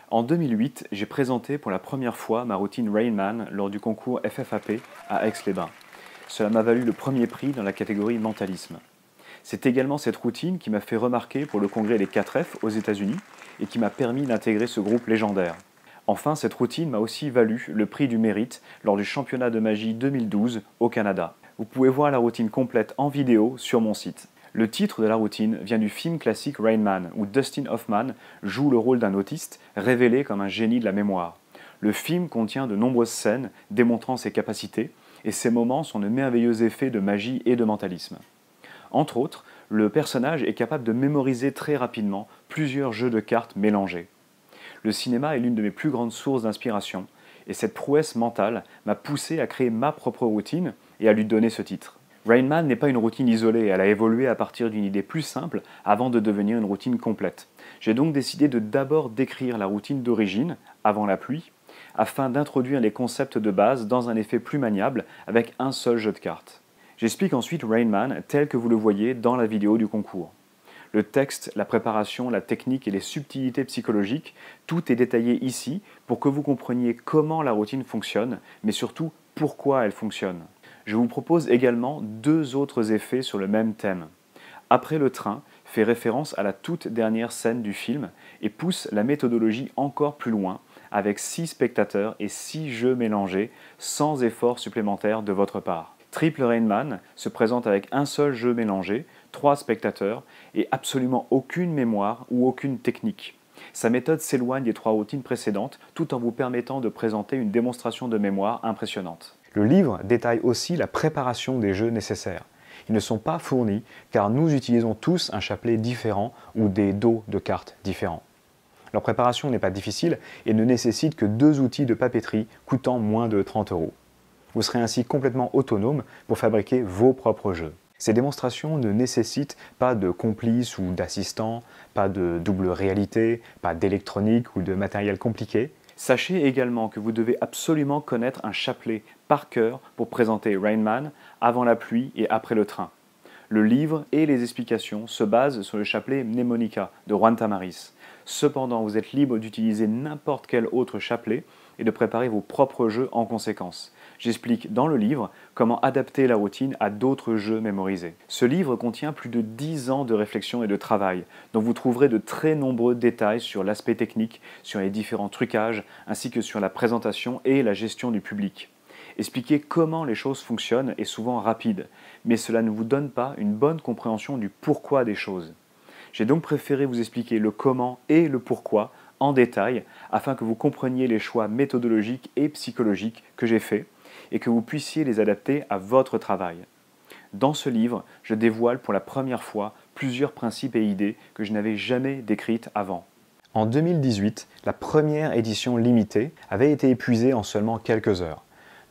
En 2008, j'ai présenté pour la première fois ma routine Rain Man lors du concours FFAP à Aix-les-Bains. Cela m'a valu le premier prix dans la catégorie mentalisme. C'est également cette routine qui m'a fait remarquer pour le congrès des 4F aux États-Unis et qui m'a permis d'intégrer ce groupe légendaire. Enfin, cette routine m'a aussi valu le prix du mérite lors du championnat de magie 2012 au Canada. Vous pouvez voir la routine complète en vidéo sur mon site. Le titre de la routine vient du film classique Rain Man, où Dustin Hoffman joue le rôle d'un autiste révélé comme un génie de la mémoire. Le film contient de nombreuses scènes démontrant ses capacités, et ces moments sont de merveilleux effets de magie et de mentalisme. Entre autres, le personnage est capable de mémoriser très rapidement plusieurs jeux de cartes mélangés. Le cinéma est l'une de mes plus grandes sources d'inspiration, et cette prouesse mentale m'a poussé à créer ma propre routine et à lui donner ce titre. Rain Man n'est pas une routine isolée, elle a évolué à partir d'une idée plus simple avant de devenir une routine complète. J'ai donc décidé de d'abord décrire la routine d'origine, avant la pluie, afin d'introduire les concepts de base dans un effet plus maniable avec un seul jeu de cartes. J'explique ensuite Rain Man tel que vous le voyez dans la vidéo du concours. Le texte, la préparation, la technique et les subtilités psychologiques, tout est détaillé ici pour que vous compreniez comment la routine fonctionne, mais surtout pourquoi elle fonctionne. Je vous propose également deux autres effets sur le même thème. Après le train fait référence à la toute dernière scène du film et pousse la méthodologie encore plus loin avec 6 spectateurs et 6 jeux mélangés sans effort supplémentaire de votre part. Triple Rain Man se présente avec un seul jeu mélangé, 3 spectateurs et absolument aucune mémoire ou aucune technique. Sa méthode s'éloigne des 3 routines précédentes tout en vous permettant de présenter une démonstration de mémoire impressionnante. Le livre détaille aussi la préparation des jeux nécessaires. Ils ne sont pas fournis car nous utilisons tous un chapelet différent ou des dos de cartes différents. Leur préparation n'est pas difficile et ne nécessite que 2 outils de papeterie coûtant moins de 30 €. Vous serez ainsi complètement autonome pour fabriquer vos propres jeux. Ces démonstrations ne nécessitent pas de complices ou d'assistants, pas de double réalité, pas d'électronique ou de matériel compliqué. Sachez également que vous devez absolument connaître un chapelet par cœur pour présenter Rain Man avant la pluie et après le train. Le livre et les explications se basent sur le chapelet Mnemonica de Juan Tamariz. Cependant, vous êtes libre d'utiliser n'importe quel autre chapelet et de préparer vos propres jeux en conséquence. J'explique dans le livre comment adapter la routine à d'autres jeux mémorisés. Ce livre contient plus de 10 ans de réflexion et de travail, dont vous trouverez de très nombreux détails sur l'aspect technique, sur les différents trucages, ainsi que sur la présentation et la gestion du public. Expliquer comment les choses fonctionnent est souvent rapide, mais cela ne vous donne pas une bonne compréhension du pourquoi des choses. J'ai donc préféré vous expliquer le comment et le pourquoi en détail, afin que vous compreniez les choix méthodologiques et psychologiques que j'ai faits, et que vous puissiez les adapter à votre travail. Dans ce livre, je dévoile pour la première fois plusieurs principes et idées que je n'avais jamais décrites avant. En 2018, la première édition limitée avait été épuisée en seulement quelques heures.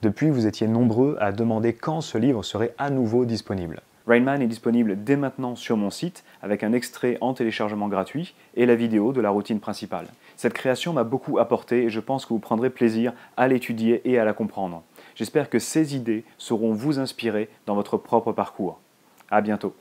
Depuis, vous étiez nombreux à demander quand ce livre serait à nouveau disponible. Rain Man est disponible dès maintenant sur mon site avec un extrait en téléchargement gratuit et la vidéo de la routine principale. Cette création m'a beaucoup apporté et je pense que vous prendrez plaisir à l'étudier et à la comprendre. J'espère que ces idées sauront vous inspirer dans votre propre parcours. À bientôt.